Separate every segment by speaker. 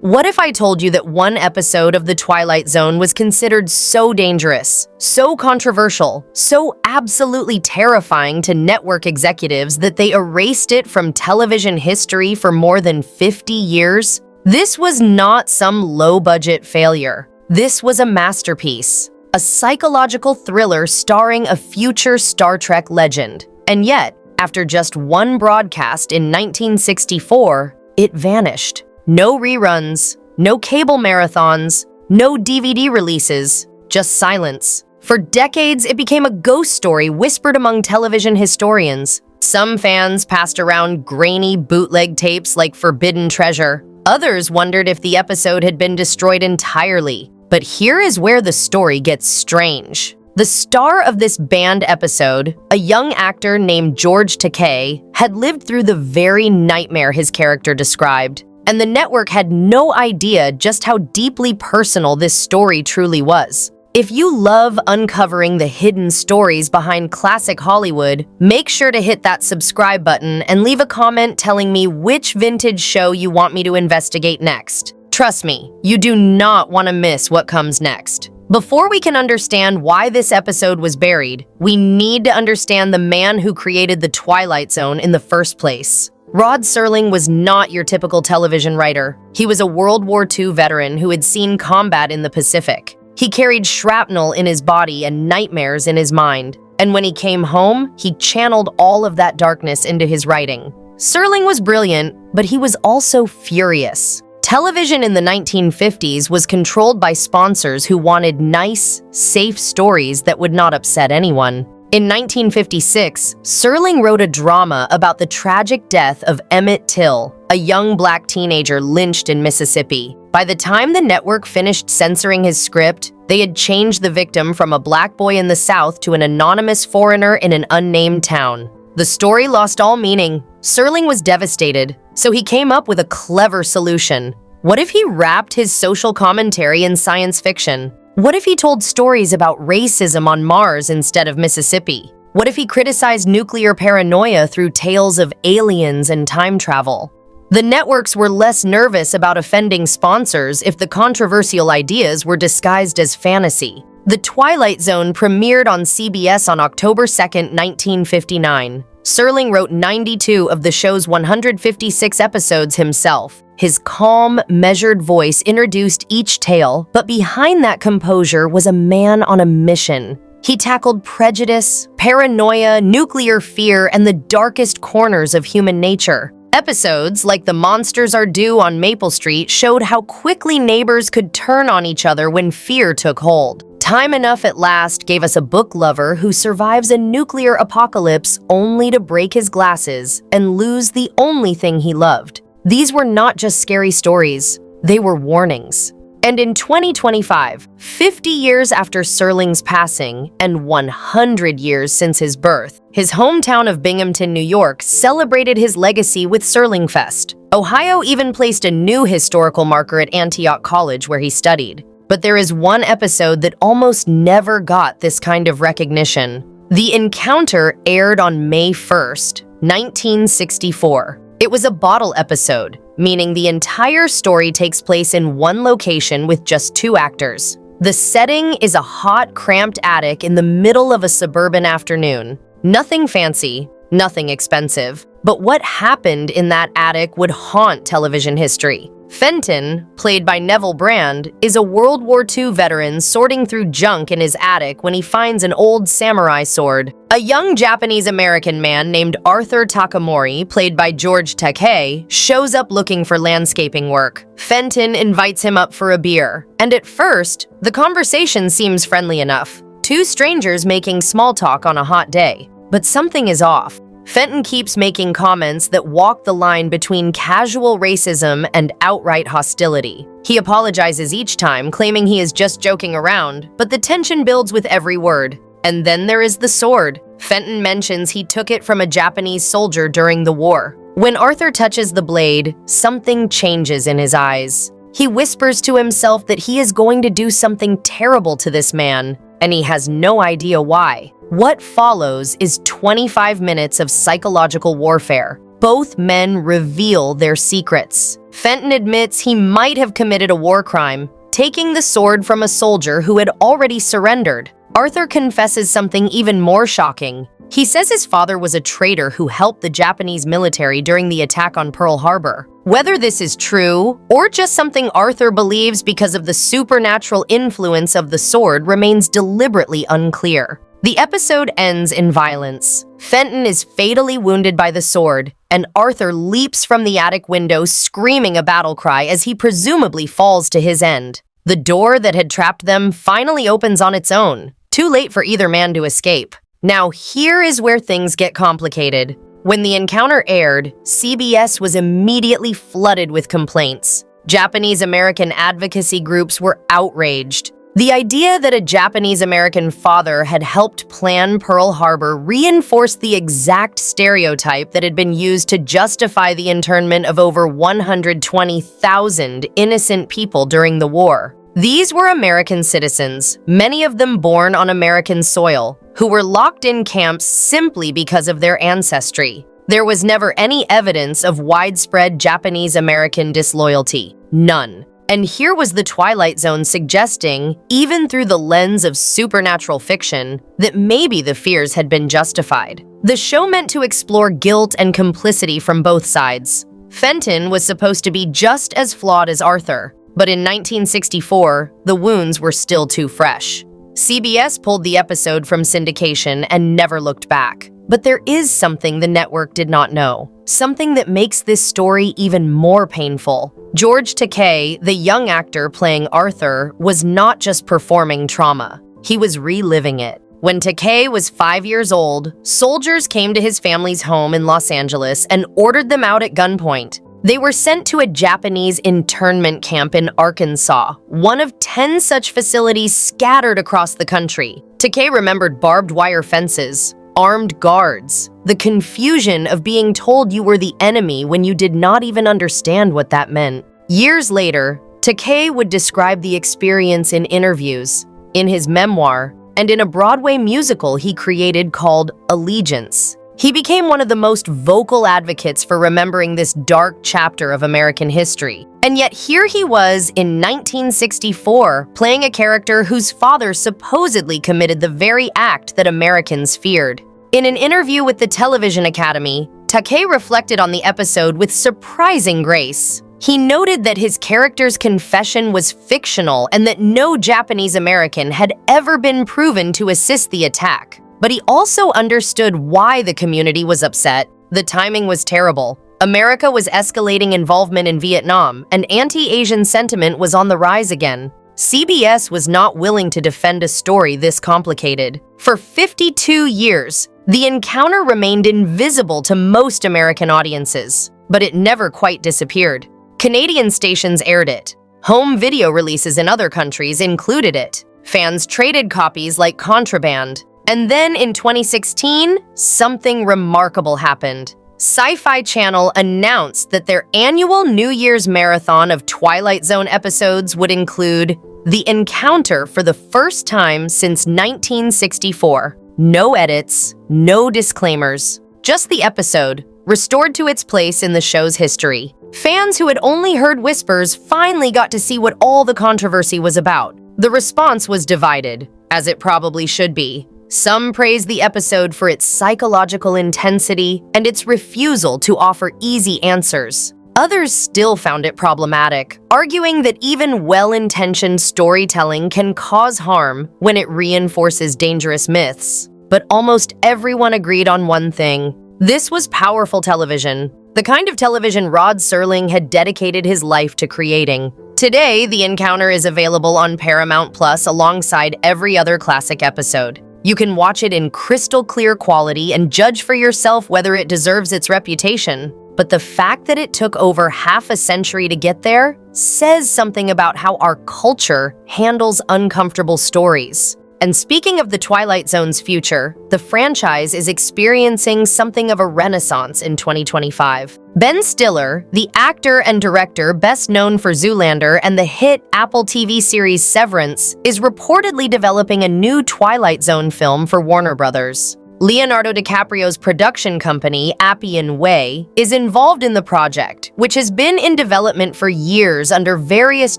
Speaker 1: What if I told you that one episode of The Twilight Zone was considered so dangerous, so controversial, so absolutely terrifying to network executives that they erased it from television history for more than 50 years? This was not some low-budget failure. This was a masterpiece, a psychological thriller starring a future Star Trek legend. And yet, after just one broadcast in 1964, it vanished. No reruns, no cable marathons, no DVD releases, just silence. For decades, it became a ghost story whispered among television historians. Some fans passed around grainy bootleg tapes like Forbidden Treasure. Others wondered if the episode had been destroyed entirely. But here is where the story gets strange. The star of this banned episode, a young actor named George Takei, had lived through the very nightmare his character described. And the network had no idea just how deeply personal this story truly was. If you love uncovering the hidden stories behind classic Hollywood, make sure to hit that subscribe button and leave a comment telling me which vintage show you want me to investigate next. Trust me, you do not want to miss what comes next. Before we can understand why this episode was buried, we need to understand the man who created the Twilight Zone in the first place. Rod Serling was not your typical television writer. He was a World War II veteran who had seen combat in the Pacific. He carried shrapnel in his body and nightmares in his mind. And when he came home, he channeled all of that darkness into his writing. Serling was brilliant, but he was also furious. Television in the 1950s was controlled by sponsors who wanted nice, safe stories that would not upset anyone. In 1956, Serling wrote a drama about the tragic death of Emmett Till, a young black teenager lynched in Mississippi. By the time the network finished censoring his script, they had changed the victim from a black boy in the South to an anonymous foreigner in an unnamed town. The story lost all meaning. Serling was devastated, so he came up with a clever solution. What if he wrapped his social commentary in science fiction? What if he told stories about racism on Mars instead of Mississippi? What if he criticized nuclear paranoia through tales of aliens and time travel? The networks were less nervous about offending sponsors if the controversial ideas were disguised as fantasy. The Twilight Zone premiered on CBS on October 2, 1959. Serling wrote 92 of the show's 156 episodes himself. His calm, measured voice introduced each tale, but behind that composure was a man on a mission. He tackled prejudice, paranoia, nuclear fear, and the darkest corners of human nature. Episodes like The Monsters Are Due on Maple Street showed how quickly neighbors could turn on each other when fear took hold. Time Enough at Last gave us a book lover who survives a nuclear apocalypse only to break his glasses and lose the only thing he loved. These were not just scary stories, they were warnings. And in 2025, 50 years after Serling's passing and 100 years since his birth, his hometown of Binghamton, New York celebrated his legacy with Serling Fest. Ohio even placed a new historical marker at Antioch College where he studied. But there is one episode that almost never got this kind of recognition. The Encounter aired on May 1st, 1964. It was a bottle episode, meaning the entire story takes place in one location with just two actors. The setting is a hot, cramped attic in the middle of a suburban afternoon. Nothing fancy, nothing expensive. But what happened in that attic would haunt television history. Fenton, played by Neville Brand, is a World War II veteran sorting through junk in his attic when he finds an old samurai sword. A young Japanese-American man named Arthur Takamori, played by George Takei, shows up looking for landscaping work. Fenton invites him up for a beer, and at first, the conversation seems friendly enough. Two strangers making small talk on a hot day. But something is off. Fenton keeps making comments that walk the line between casual racism and outright hostility. He apologizes each time, claiming he is just joking around, but the tension builds with every word. And then there is the sword. Fenton mentions he took it from a Japanese soldier during the war. When Arthur touches the blade, something changes in his eyes. He whispers to himself that he is going to do something terrible to this man, and he has no idea why. What follows is 25 minutes of psychological warfare. both men reveal their secrets. Fenton admits he might have committed a war crime, taking the sword from a soldier who had already surrendered. Arthur confesses something even more shocking. He says his father was a traitor who helped the Japanese military during the attack on Pearl Harbor. Whether this is true, or just something Arthur believes because of the supernatural influence of the sword, remains deliberately unclear. The episode ends in violence. Fenton is fatally wounded by the sword, and Arthur leaps from the attic window screaming a battle cry as he presumably falls to his end. The door that had trapped them finally opens on its own, too late for either man to escape. Now here is where things get complicated. When the encounter aired, CBS was immediately flooded with complaints. Japanese-American advocacy groups were outraged. The idea that a Japanese-American father had helped plan Pearl Harbor reinforced the exact stereotype that had been used to justify the internment of over 120,000 innocent people during the war. These were American citizens, many of them born on American soil, who were locked in camps simply because of their ancestry. There was never any evidence of widespread Japanese-American disloyalty. None. And here was the Twilight Zone suggesting, even through the lens of supernatural fiction, that maybe the fears had been justified. The show meant to explore guilt and complicity from both sides. Fenton was supposed to be just as flawed as Arthur, but in 1964, the wounds were still too fresh. CBS pulled the episode from syndication and never looked back. But there is something the network did not know, something that makes this story even more painful. George Takei, the young actor playing Arthur, was not just performing trauma, he was reliving it. When Takei was 5 years old, soldiers came to his family's home in Los Angeles and ordered them out at gunpoint. They were sent to a Japanese internment camp in Arkansas, one of 10 such facilities scattered across the country. Takei remembered barbed wire fences, armed guards, the confusion of being told you were the enemy when you did not even understand what that meant. Years later, Takei would describe the experience in interviews, in his memoir, and in a Broadway musical he created called Allegiance. He became one of the most vocal advocates for remembering this dark chapter of American history. And yet here he was in 1964, playing a character whose father supposedly committed the very act that Americans feared. In an interview with the Television Academy, Takei reflected on the episode with surprising grace. He noted that his character's confession was fictional and that no Japanese American had ever been proven to assist the attack. But he also understood why the community was upset. The timing was terrible. America was escalating involvement in Vietnam, and anti-Asian sentiment was on the rise again. CBS was not willing to defend a story this complicated. For 52 years, the encounter remained invisible to most American audiences, but it never quite disappeared. Canadian stations aired it. Home video releases in other countries included it. Fans traded copies like contraband. And then in 2016, something remarkable happened. Sci-Fi Channel announced that their annual New Year's marathon of Twilight Zone episodes would include The Encounter for the first time since 1964. No edits, no disclaimers, just the episode, restored to its place in the show's history. Fans who had only heard whispers finally got to see what all the controversy was about. The response was divided, as it probably should be. Some praised the episode for its psychological intensity and its refusal to offer easy answers. Others still found it problematic, arguing that even well-intentioned storytelling can cause harm when it reinforces dangerous myths. But almost everyone agreed on one thing. This was powerful television, the kind of television Rod Serling had dedicated his life to creating. Today, The Encounter is available on Paramount Plus alongside every other classic episode. You can watch it in crystal clear quality and judge for yourself whether it deserves its reputation. But the fact that it took over half a century to get there says something about how our culture handles uncomfortable stories. And speaking of the Twilight Zone's future, the franchise is experiencing something of a renaissance in 2025. Ben Stiller, the actor and director best known for Zoolander and the hit Apple TV series Severance, is reportedly developing a new Twilight Zone film for Warner Brothers. Leonardo DiCaprio's production company, Appian Way, is involved in the project, which has been in development for years under various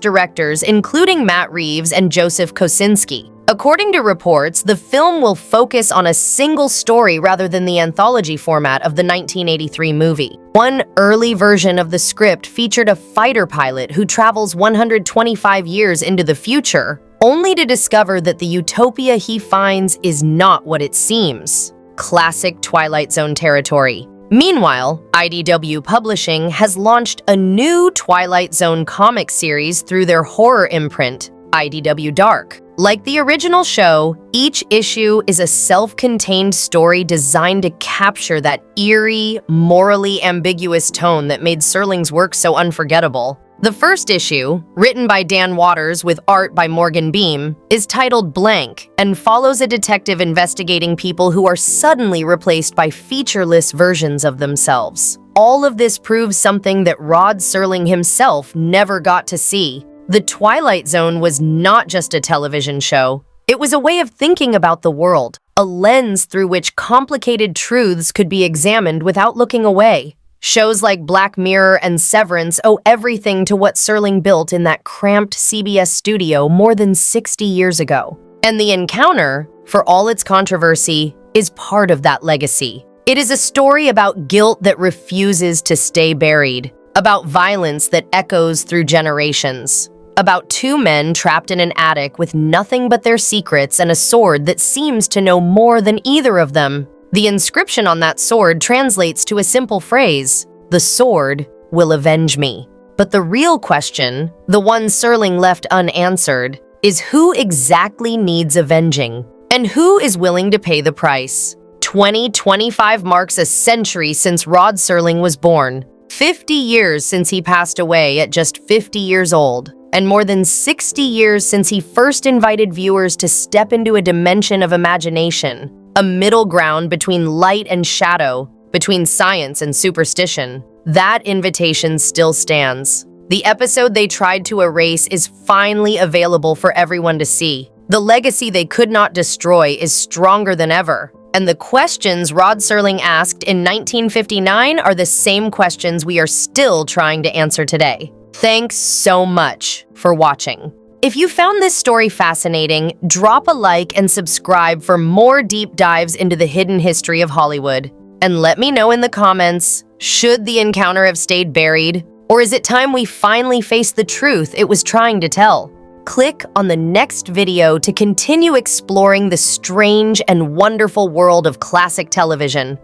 Speaker 1: directors, including Matt Reeves and Joseph Kosinski. According to reports, the film will focus on a single story rather than the anthology format of the 1983 movie. One early version of the script featured a fighter pilot who travels 125 years into the future, only to discover that the utopia he finds is not what it seems. Classic Twilight Zone territory. Meanwhile, IDW Publishing has launched a new Twilight Zone comic series through their horror imprint, IDW Dark. Like the original show, each issue is a self-contained story designed to capture that eerie, morally ambiguous tone that made Serling's work so unforgettable. The first issue, written by Dan Waters with art by Morgan Beam, is titled Blank and follows a detective investigating people who are suddenly replaced by featureless versions of themselves. All of this proves something that Rod Serling himself never got to see. The Twilight Zone was not just a television show. It was a way of thinking about the world, a lens through which complicated truths could be examined without looking away. Shows like Black Mirror and Severance owe everything to what Serling built in that cramped CBS studio more than 60 years ago. And The Encounter, for all its controversy, is part of that legacy. It is a story about guilt that refuses to stay buried, about violence that echoes through generations, about two men trapped in an attic with nothing but their secrets and a sword that seems to know more than either of them. The inscription on that sword translates to a simple phrase, "The sword will avenge me." But the real question, the one Serling left unanswered, is who exactly needs avenging? And who is willing to pay the price? 2025 marks a century since Rod Serling was born, 50 years since he passed away at just 50 years old, and more than 60 years since he first invited viewers to step into a dimension of imagination, a middle ground between light and shadow, between science and superstition. That invitation still stands. The episode they tried to erase is finally available for everyone to see. The legacy they could not destroy is stronger than ever. And the questions Rod Serling asked in 1959 are the same questions we are still trying to answer today. Thanks so much for watching. If you found this story fascinating, drop a like and subscribe for more deep dives into the hidden history of Hollywood. And let me know in the comments, should The Encounter have stayed buried? Or is it time we finally face the truth it was trying to tell? Click on the next video to continue exploring the strange and wonderful world of classic television.